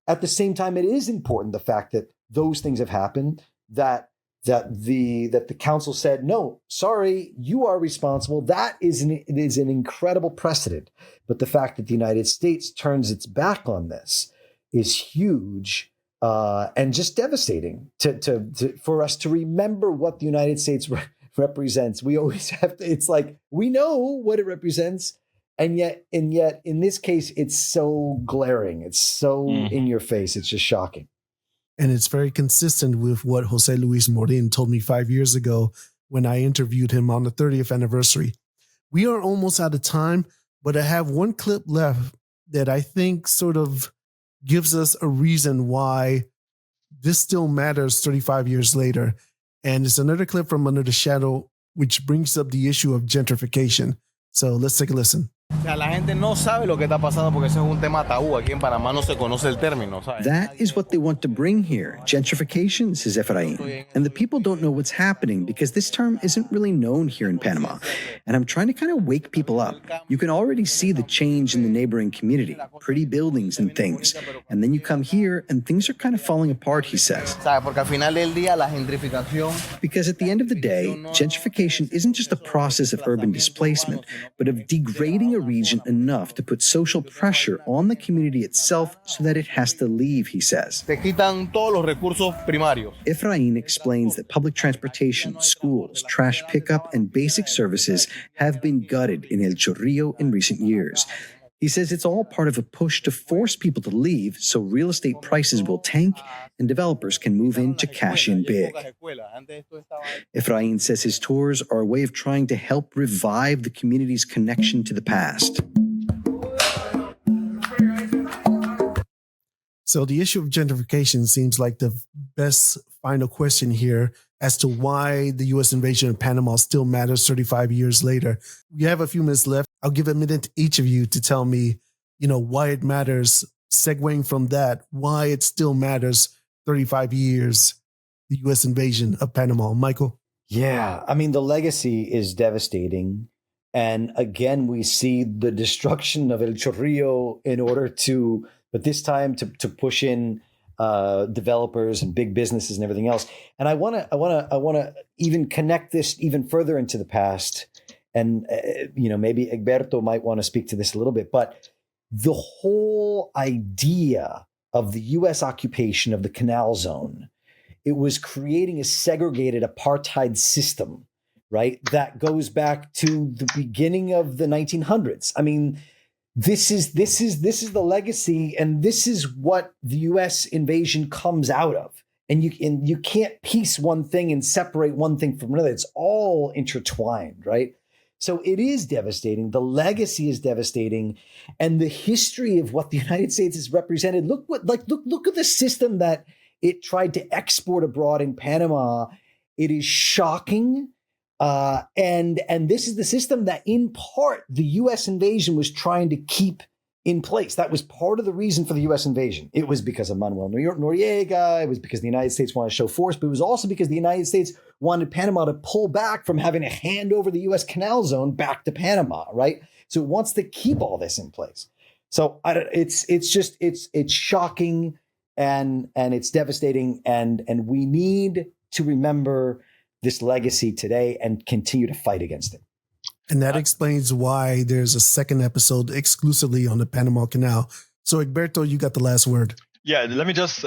S3: At the same time, it is important, the fact that those things have happened, that the council said, no, sorry, you are responsible. That is an incredible precedent. But the fact that the United States turns its back on this is huge and just devastating for us to remember what the United States represents. We always have to, it's like, we know what it represents. And yet in this case, it's so glaring. It's so in your face. It's just shocking.
S2: And it's very consistent with what Jose Luis Morin told me 5 years ago when I interviewed him on the 30th anniversary. We are almost out of time, but I have one clip left that I think sort of gives us a reason why this still matters 35 years later. And it's another clip from Under the Shadow, which brings up the issue of gentrification. So let's take a listen.
S8: La gente no sabe lo que está pasando porque ese es un tema tabú. Aquí en Panamá no se conoce el término, ¿sabes?
S5: That is what they want to bring here, gentrification, says Efrain. And the people don't know what's happening because this term isn't really known here in Panama. And I'm trying to kind of wake people up. You can already see the change in the neighboring community, pretty buildings and things. And then you come here and things are kind of falling apart, he says.
S8: Porque al final del día la gentrificación.
S5: Because at the end of the day, gentrification isn't just a process of urban displacement, but of degrading a region enough to put social pressure on the community itself so that it has to leave, he says.
S8: Te quitan todos los recursos primarios.
S5: Efrain explains that public transportation, schools, trash pickup, and basic services have been gutted in El Chorrillo in recent years. He says it's all part of a push to force people to leave so real estate prices will tank and developers can move in to cash in big. Efrain says his tours are a way of trying to help revive the community's connection to the past.
S2: So the issue of gentrification seems like the best final question here as to why the U.S. invasion of Panama still matters 35 years later. We have a few minutes left. I'll give a minute to each of you to tell me, why it matters, segueing from that, why it still matters 35 years, the U.S. invasion of Panama. Michael?
S3: Yeah, I mean, the legacy is devastating. And again, we see the destruction of El Chorrillo in order to, but this time to push in developers and big businesses and everything else. And I want to even connect this even further into the past. And, maybe Egberto might want to speak to this a little bit, but the whole idea of the U.S. occupation of the Canal Zone, it was creating a segregated apartheid system, right? That goes back to the beginning of the 1900s. I mean, this is the legacy, and this is what the U.S. invasion comes out of. And you can't piece one thing and separate one thing from another. It's all intertwined, right? So it is devastating. The legacy is devastating, and the history of what the United States has represented. Look at the system that it tried to export abroad in Panama. It is shocking. And this is the system that, in part, the U.S. invasion was trying to keep in place. That was part of the reason for the U.S. invasion. It was because of Manuel Noriega. It was because the United States wanted to show force, but it was also because the United States wanted Panama to pull back from having to hand over the U.S. canal zone back to Panama, right? So it wants to keep all this in place. So it's shocking and it's devastating, and we need to remember this legacy today and continue to fight against it.
S2: And that explains why there's a second episode exclusively on the Panama Canal. So, Egberto, you got the last word.
S1: Yeah, let me just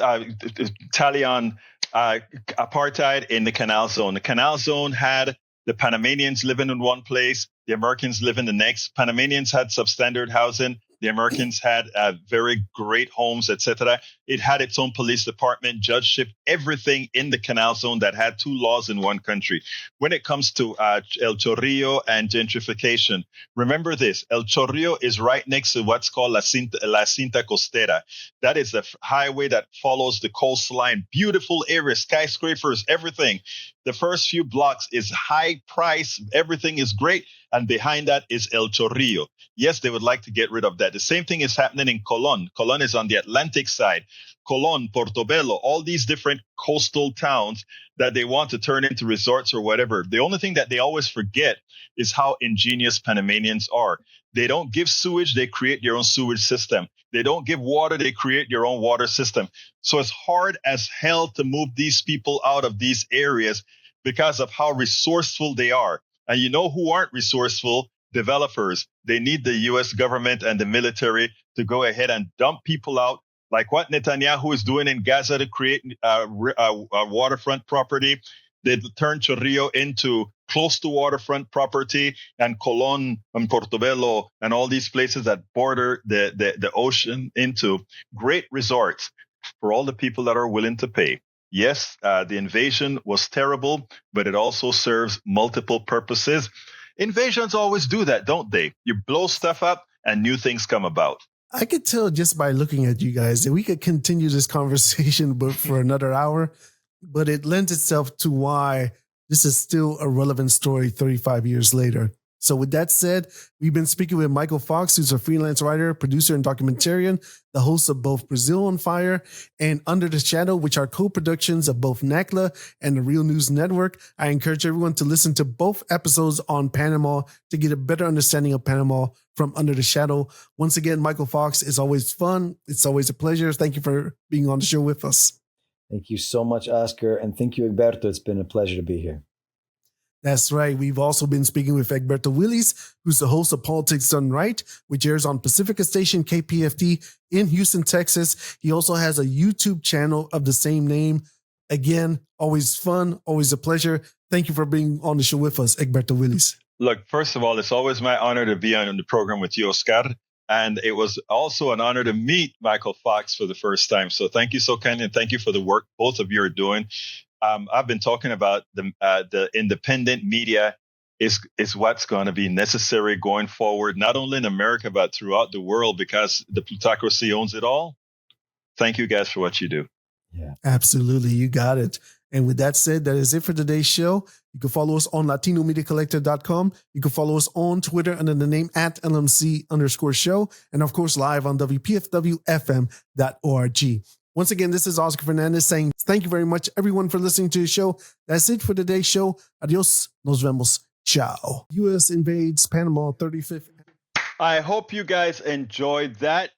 S1: tally on apartheid in the Canal Zone. The Canal Zone had the Panamanians living in one place, the Americans live in the next. Panamanians had substandard housing. The Americans had very great homes, etc. It had its own police department, judgeship, everything in the Canal Zone that had two laws in one country. When it comes to El Chorrillo and gentrification, remember this. El Chorrillo is right next to what's called La Cinta Costera. That is a highway that follows the coastline. Beautiful area, skyscrapers, everything. The first few blocks is high price. Everything is great. And behind that is El Chorrillo. Yes, they would like to get rid of that. The same thing is happening in Colon. Colon is on the Atlantic side. Colon, Portobello, all these different coastal towns that they want to turn into resorts or whatever. The only thing that they always forget is how ingenious Panamanians are. They don't give sewage, they create their own sewage system. They don't give water, they create their own water system. So it's hard as hell to move these people out of these areas because of how resourceful they are. And you know who aren't resourceful? Developers. They need the U.S. government and the military to go ahead and dump people out, like what Netanyahu is doing in Gaza to create waterfront property. They turned Chorrillo into close to waterfront property, and Colon and Portobello and all these places that border the ocean into great resorts for all the people that are willing to pay. Yes, the invasion was terrible, but it also serves multiple purposes. Invasions always do that, don't they? You blow stuff up and new things come about.
S2: I could tell just by looking at you guys that we could continue this conversation but for another hour, but it lends itself to why this is still a relevant story 35 years later. So with that said, we've been speaking with Michael Fox, who's a freelance writer, producer, and documentarian, the host of both Brazil on Fire and Under the Shadow, which are co-productions of both NACLA and the Real News Network. I encourage everyone to listen to both episodes on Panama to get a better understanding of Panama from Under the Shadow. Once again, Michael Fox, is always fun. It's always a pleasure. Thank you for being on the show with us.
S3: Thank you so much, Oscar. And thank you, Egberto. It's been a pleasure to be here.
S2: That's right. We've also been speaking with Egberto Willies, who's the host of Politics Done Right, which airs on Pacifica Station KPFT in Houston, Texas. He also has a YouTube channel of the same name. Again, always fun, always a pleasure. Thank you for being on the show with us, Egberto Willies.
S1: Look, first of all, it's always my honor to be on the program with you, Oscar. And it was also an honor to meet Michael Fox for the first time. So thank you so kindly, and thank you for the work both of you are doing. I've been talking about the independent media is what's going to be necessary going forward, not only in America, but throughout the world, because the plutocracy owns it all. Thank you guys for what you do.
S2: Yeah, absolutely. You got it. And with that said, that is it for today's show. You can follow us on LatinoMediaCollective.com. You can follow us on Twitter under the name @LMC_show. And of course, live on WPFWFM.org. Once again, this is Oscar Fernandez saying thank you very much, everyone, for listening to the show. That's it for today's show. Adios. Nos vemos. Ciao. U.S. invades Panama 35th.
S1: I hope you guys enjoyed that.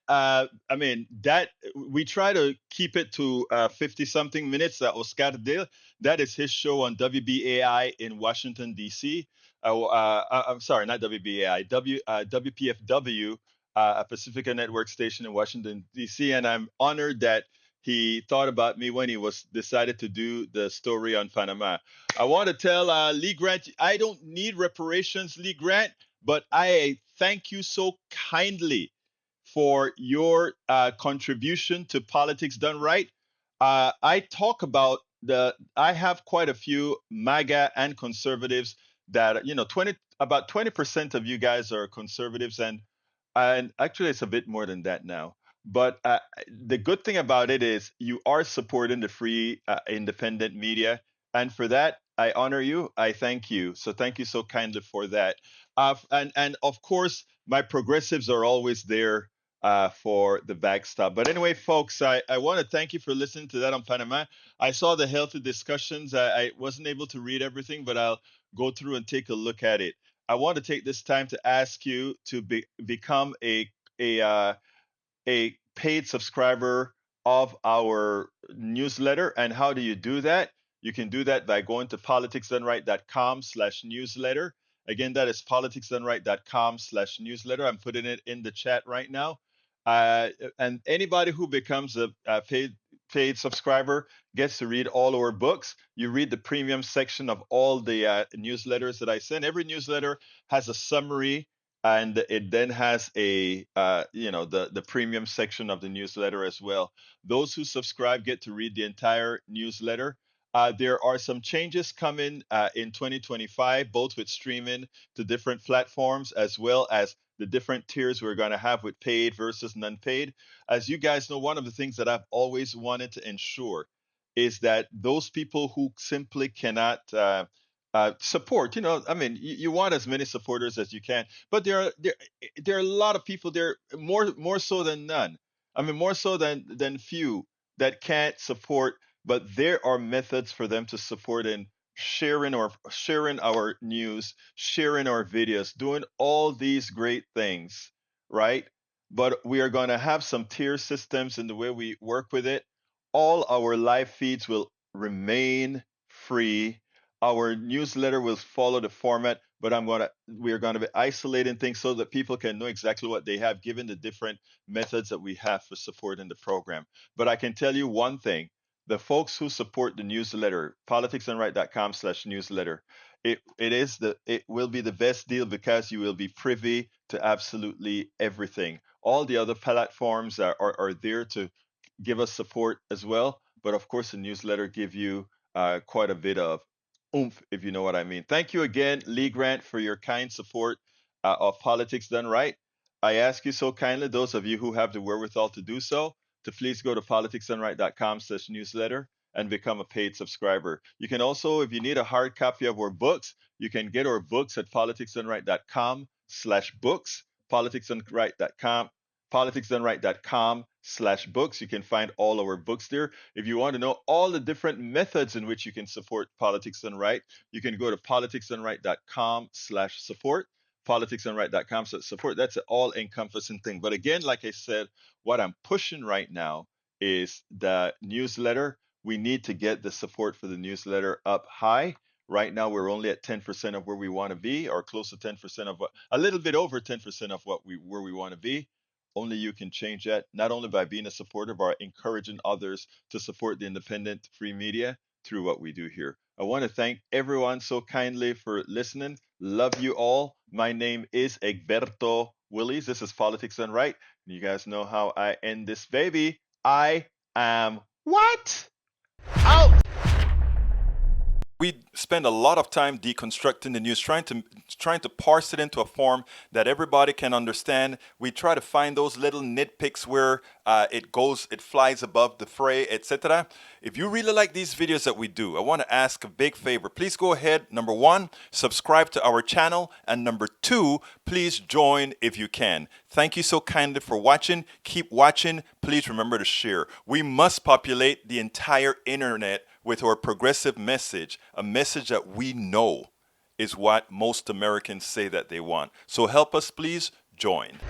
S1: We try to keep it to 50-something minutes. Oscar did. That is his show on WBAI in Washington, D.C. I'm sorry, not WBAI, WPFW, a Pacifica Network station in Washington, D.C. And I'm honored that he thought about me when he decided to do the story on Panama. I want to tell Lee Grant, I don't need reparations, Lee Grant, but I thank you so kindly for your contribution to Politics Done Right. I talk about I have quite a few MAGA and conservatives that, about 20% of you guys are conservatives, and actually it's a bit more than that now. But the good thing about it is you are supporting the free, independent media. And for that, I honor you. I thank you. So thank you so kindly for that. And of course, my progressives are always there for the backstop. But anyway, folks, I want to thank you for listening to that on Panama. I saw the healthy discussions. I wasn't able to read everything, but I'll go through and take a look at it. I want to take this time to ask you to become a a paid subscriber of our newsletter. And how do you do that? You can do that by going to politicsdoneright.com/newsletter. Again, that is politicsdoneright.com/newsletter. I'm putting it in the chat right now. And anybody who becomes a paid subscriber gets to read all our books. You read the premium section of all the newsletters that I send. Every newsletter has a summary, and it then has a the premium section of the newsletter as well. Those who subscribe get to read the entire newsletter. There are some changes coming in 2025, both with streaming to different platforms as well as the different tiers we're going to have with paid versus non-paid. As you guys know, one of the things that I've always wanted to ensure is that those people who simply cannot support, I mean, you want as many supporters as you can, but there are a lot of people there, more so than none. I mean, more so than few that can't support, but there are methods for them to support in sharing our news, sharing our videos, doing all these great things, right? But we are going to have some tier systems in the way we work with it. All our live feeds will remain free. Our newsletter will follow the format, but we're going to be isolating things so that people can know exactly what they have, given the different methods that we have for supporting the program. But I can tell you one thing: the folks who support the newsletter, politicsandright.com/newsletter, it will be the best deal because you will be privy to absolutely everything. All the other platforms are there to give us support as well. But of course, the newsletter give you quite a bit of oomph, if you know what I mean. Thank you again, Lee Grant, for your kind support of Politics Done Right. I ask you so kindly, those of you who have the wherewithal to do so, to please go to politicsdoneright.com/newsletter and become a paid subscriber. You can also, if you need a hard copy of our books, you can get our books at politicsdoneright.com/books, politicsdoneright.com/books. You can find all our books there. If you want to know all the different methods in which you can support Politics Done Right, you can go to politicsdoneright.com/support, politicsdoneright.com/support. That's an all-encompassing thing. But again, like I said, what I'm pushing right now is the newsletter. We need to get the support for the newsletter up high. Right now, we're only at 10% of where we want to be, or close to 10% of a little bit over 10% of where we want to be. Only you can change that, not only by being a supporter, but encouraging others to support the independent free media through what we do here. I want to thank everyone so kindly for listening. Love you all. My name is Egberto Willies. This is Politics Done Right. You guys know how I end this baby. I am what? Out! We spend a lot of time deconstructing the news, trying to parse it into a form that everybody can understand. We try to find those little nitpicks where it flies above the fray, etc. If you really like these videos that we do, I want to ask a big favor. Please go ahead, number one, subscribe to our channel, and number two, please join if you can. Thank you so kindly for watching. Keep watching. Please remember to share. We must populate the entire internet with our progressive message, a message that we know is what most Americans say that they want. So help us, please join.